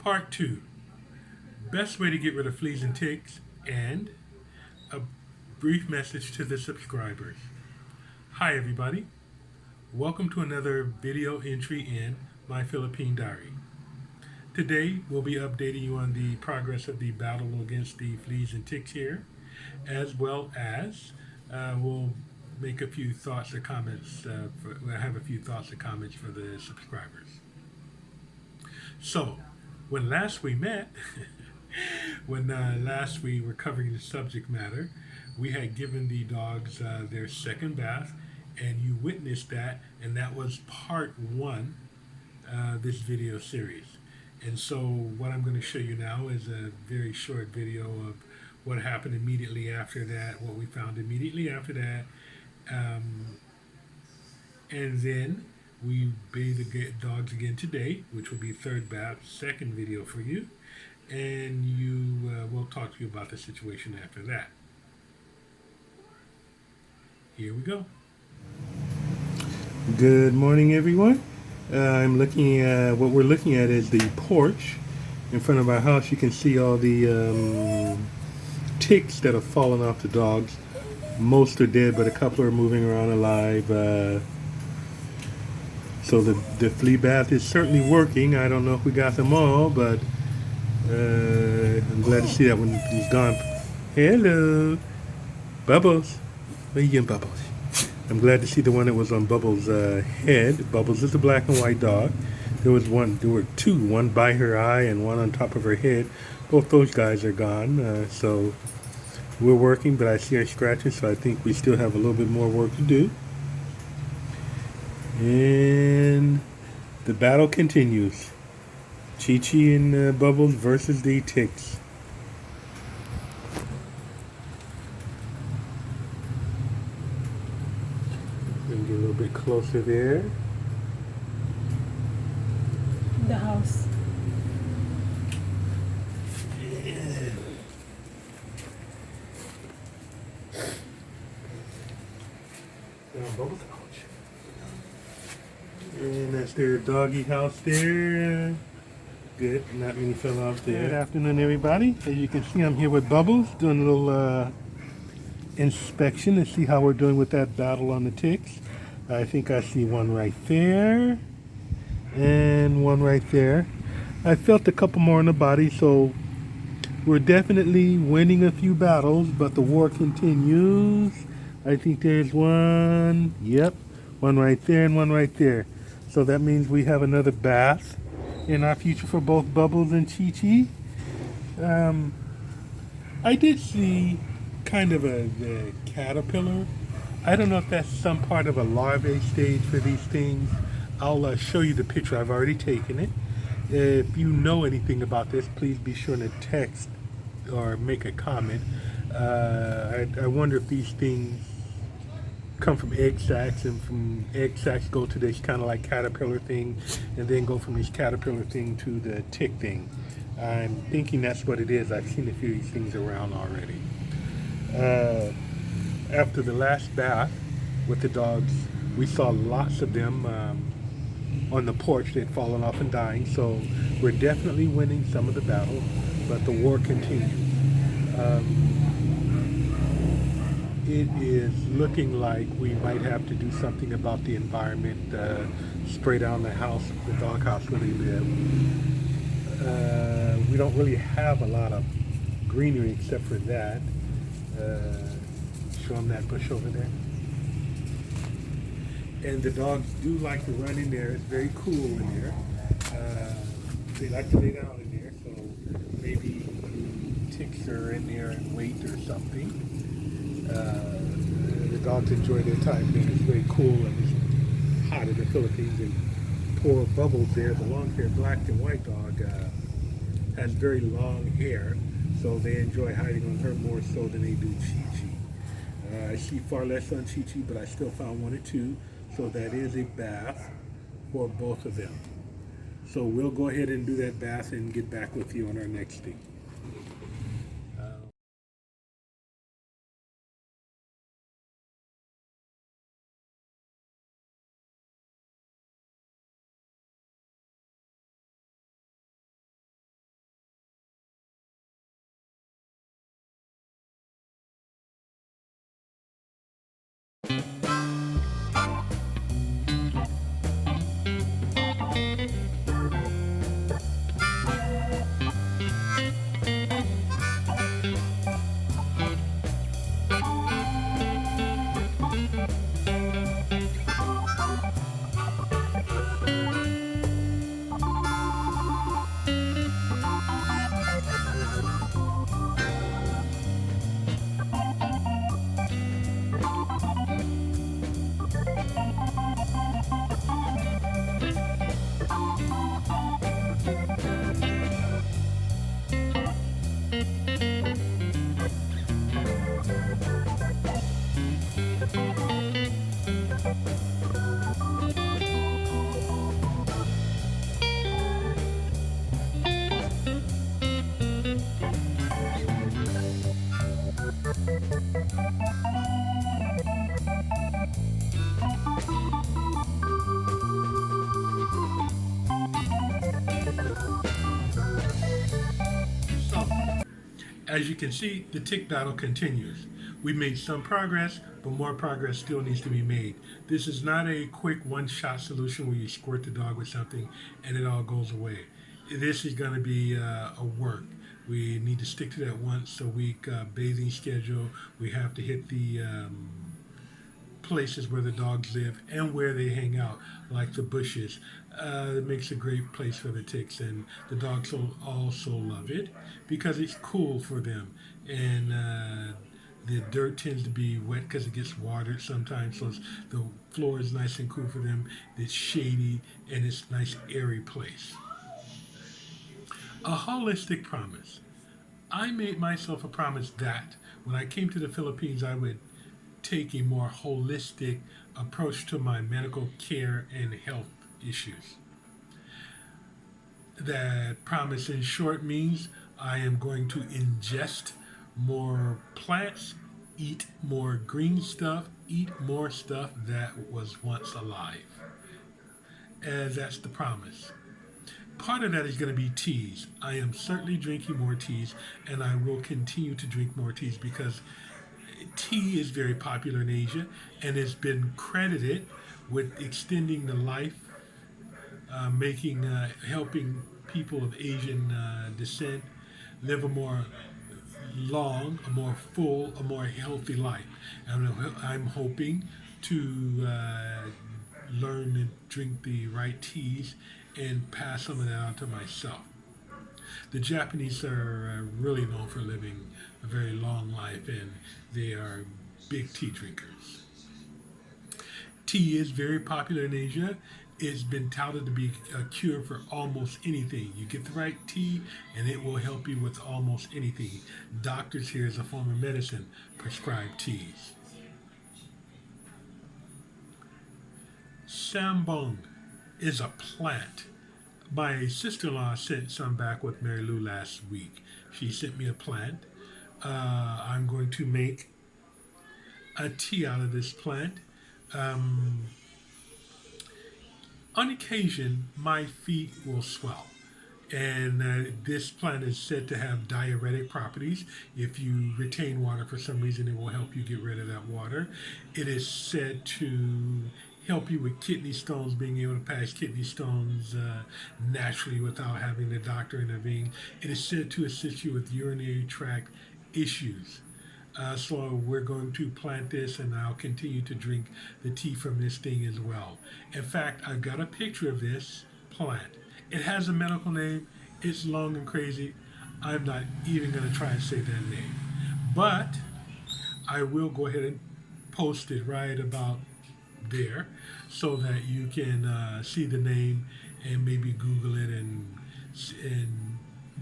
Part 2, best way to get rid of fleas and ticks, and a brief message to the subscribers. Hi everybody, welcome to another video entry in my Philippine diary. Today we'll be updating you on the progress of the battle against the fleas and ticks here, as well as we'll make a few thoughts or comments, we'll have a few thoughts or comments for the subscribers. So, when last we met, when last we were covering the subject matter, we had given the dogs their second bath, and you witnessed that, and that was part one this video series. And so, what I'm going to show you now is a very short video of what happened immediately after that, what we found immediately after that, and then we bathe the dogs again today, which will be third bath, second video for you, and we'll talk to you about the situation after that. Here we go. Good morning, everyone. I'm looking at what we're looking at is the porch in front of our house. You can see all the ticks that have fallen off the dogs. Most are dead, but a couple are moving around alive. So the flea bath is certainly working. I don't know if we got them all, but I'm glad to see that one is gone. Hello, Bubbles. Where you getting, Bubbles? I'm glad to see the one that was on Bubbles' head. Bubbles is a black and white dog. There were two, one by her eye and one on top of her head. Both those guys are gone. So we're working, but I see her scratching, so I think we still have a little bit more work to do. And the battle continues. Chi-Chi and Bubbles versus the ticks. Let me get a little bit closer there. The house. Yeah. Bubbles, ouch. And that's their doggy house there. Good, not many fell off there. Good afternoon, everybody. As you can see, I'm here with Bubbles doing a little inspection to see how we're doing with that battle on the ticks. I think I see one right there and one right there. I felt a couple more in the body, so we're definitely winning a few battles, but the war continues. I think there's one, yep, one right there and one right there. So that means we have another bath in our future for both Bubbles and Chi-Chi. I did see kind of a caterpillar. I don't know if that's some part of a larvae stage for these things. I'll show you the picture. I've already taken it. If you know anything about this, please be sure to text or make a comment. I wonder if these things come from egg sacs, and from egg sacs go to this kind of like caterpillar thing, and then go from this caterpillar thing to the tick thing. I'm thinking that's what it is. I've seen a few of these things around already. After the last bath with the dogs, we saw lots of them on the porch. They'd fallen off and dying, so we're definitely winning some of the battle, but the war continues. It is looking like we might have to do something about the environment, spray down the house, the dog house where they live. We don't really have a lot of greenery except for that. Show them that bush over there. And the dogs do like to run in there. It's very cool in there. They like to lay down in there, so maybe ticks are in there and wait or something. The dogs enjoy their time there. It's very cool and it's hot in the Philippines. And poor Bubbles there, the long-haired black and white dog, has very long hair, so they enjoy hiding on her more so than they do Chi-Chi. I see far less on Chi-Chi, but I still found one or two, so that is a bath for both of them. So we'll go ahead and do that bath and get back with you on our next thing. So, as you can see, the tick battle continues. We made some progress, but more progress still needs to be made. This is not a quick one-shot solution where you squirt the dog with something and it all goes away. This is going to be a work. We need to stick to that once a week bathing schedule. We have to hit the places where the dogs live and where they hang out, like the bushes. It makes a great place for the ticks, and the dogs also love it because it's cool for them. And the dirt tends to be wet because it gets watered sometimes, so the floor is nice and cool for them. It's shady and it's a nice airy place. A holistic promise. I made myself a promise that when I came to the Philippines, I would take a more holistic approach to my medical care and health issues. That promise, in short, means I am going to ingest more plants, eat more green stuff, eat more stuff that was once alive. And that's the promise. Part of that is going to be teas. I am certainly drinking more teas, and I will continue to drink more teas because tea is very popular in Asia and has been credited with extending the life, helping people of Asian descent live a more long, a more full, a more healthy life. And I'm hoping to learn and drink the right teas and pass some of that on to myself. The Japanese are really known for living a very long life, and they are big tea drinkers. Tea is very popular in Asia. It's been touted to be a cure for almost anything. You get the right tea, and it will help you with almost anything. Doctors here, as a form of medicine, prescribe teas. Sambong is a plant. My sister-in-law sent some back with Mary Lou last week. She sent me a plant. I'm going to make a tea out of this plant. Um, on occasion, my feet will swell. And this plant is said to have diuretic properties. If you retain water for some reason, it will help you get rid of that water. It is said to help you with kidney stones, being able to pass kidney stones naturally without having the doctor intervene. It is said to assist you with urinary tract issues. So we're going to plant this, and I'll continue to drink the tea from this thing as well. In fact, I've got a picture of this plant. It has a medical name. It's long and crazy. I'm not even going to try and say that name. But I will go ahead and post it right about there so that you can see the name and maybe Google it and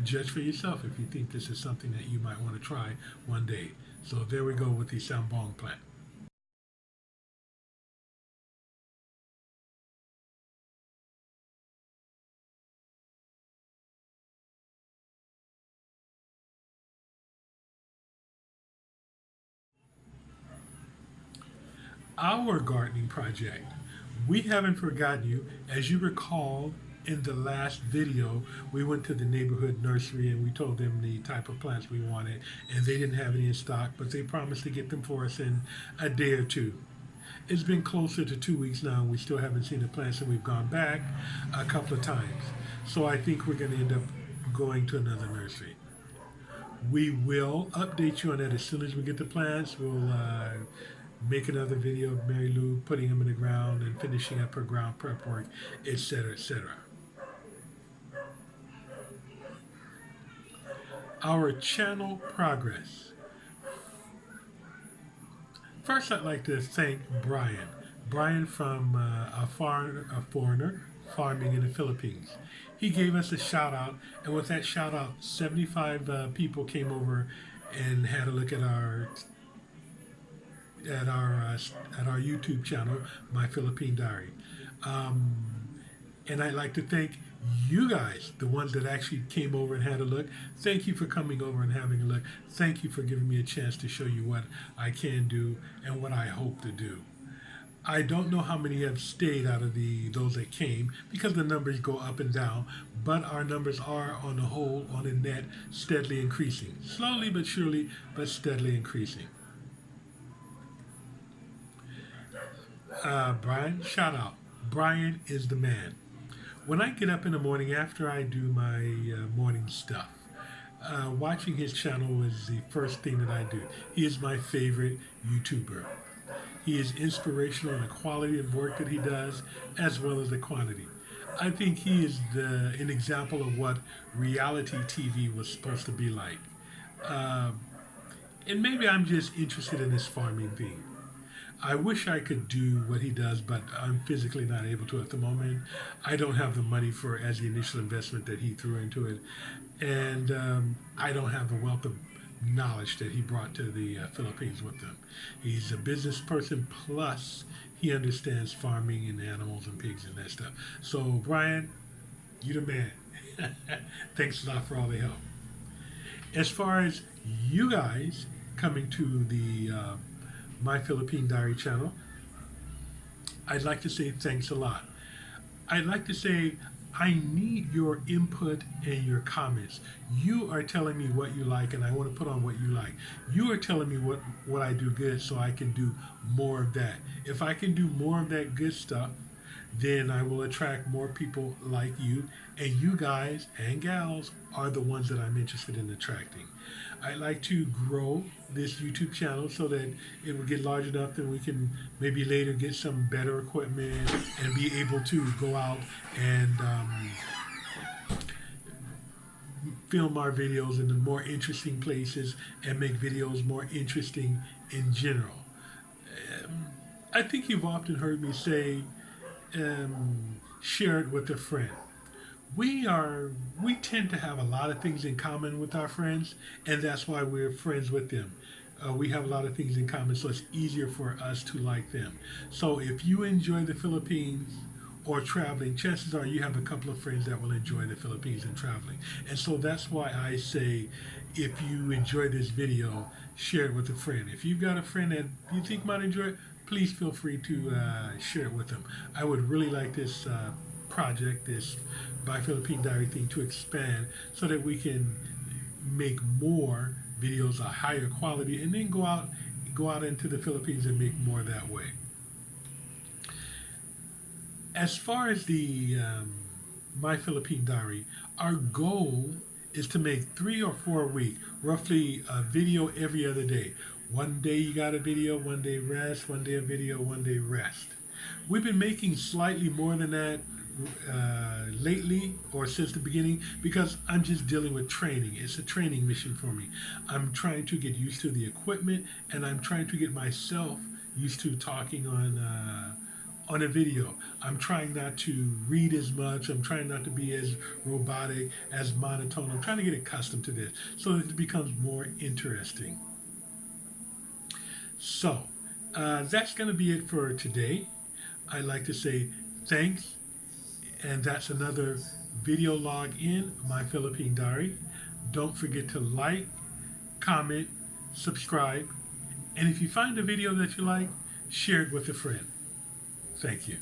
judge for yourself if you think this is something that you might want to try one day. So there we go with the sambong plant. Our gardening project. We haven't forgotten you. As you recall, in the last video, we went to the neighborhood nursery and we told them the type of plants we wanted, and they didn't have any in stock, but they promised to get them for us in a day or two. It's been closer to 2 weeks now, and we still haven't seen the plants, and we've gone back a couple of times. So I think we're going to end up going to another nursery. We will update you on that as soon as we get the plants. We'll make another video of Mary Lou putting them in the ground and finishing up her ground prep work, etc., etc. Our channel progress. First, I'd like to thank Brian. Brian from a foreigner farming in the Philippines. He gave us a shout out, and with that shout out, 75 people came over and had a look at at our at our YouTube channel, My Philippine Diary. And I'd like to thank you guys, the ones that actually came over and had a look. Thank you for coming over and having a look. Thank you for giving me a chance to show you what I can do and what I hope to do. I don't know how many have stayed out of those that came because the numbers go up and down, but our numbers are on the whole, on the net, steadily increasing. Slowly but surely, but steadily increasing. Brian, shout out. Brian is the man. When I get up in the morning after I do my morning stuff, watching his channel is the first thing that I do. He is my favorite YouTuber. He is inspirational in the quality of work that he does as well as the quantity. I think he is an example of what reality TV was supposed to be like. And maybe I'm just interested in this farming thing. I wish I could do what he does, but I'm physically not able to at the moment. I don't have the money for as the initial investment that he threw into it, and I don't have the wealth of knowledge that he brought to the Philippines with him. He's a business person, plus he understands farming and animals and pigs and that stuff. So, Brian, you the man. Thanks a lot for all the help. As far as you guys coming to the My Philippine Diary channel, I'd like to say thanks a lot. I'd like to say I need your input and your comments. You are telling me what you like, and I want to put on what you like. You are telling me what I do good, so I can do more of that. If I can do more of that good stuff, then I will attract more people like you, and you guys and gals are the ones that I'm interested in attracting. I'd like to grow this YouTube channel so that it will get large enough that we can maybe later get some better equipment and be able to go out and film our videos in the more interesting places and make videos more interesting in general. I think you've often heard me say, share it with a friend. We tend to have a lot of things in common with our friends, and that's why we're friends with them. We have a lot of things in common, so it's easier for us to like them. So if you enjoy the Philippines or traveling, chances are you have a couple of friends that will enjoy the Philippines and traveling. And so that's why I say, if you enjoy this video, share it with a friend. If you've got a friend that you think might enjoy it, please feel free to share it with them. I would really like this project, this My Philippine Diary thing, to expand so that we can make more videos of higher quality and then go out into the Philippines and make more that way. As far as the My Philippine Diary, our goal is to make 3 or 4 a week, roughly a video every other day. One day you got a video, one day rest, one day a video, one day rest. We've been making slightly more than that lately, or since the beginning, because I'm just dealing with training. It's a training mission for me. I'm trying to get used to the equipment, and I'm trying to get myself used to talking on a video. I'm trying not to read as much. I'm trying not to be as robotic, as monotone. I'm trying to get accustomed to this so that it becomes more interesting. So that's going to be it for today. I'd like to say thanks, and that's another video log in My Philippine Diary. Don't forget to like, comment, subscribe, and if you find a video that you like, share it with a friend. Thank you.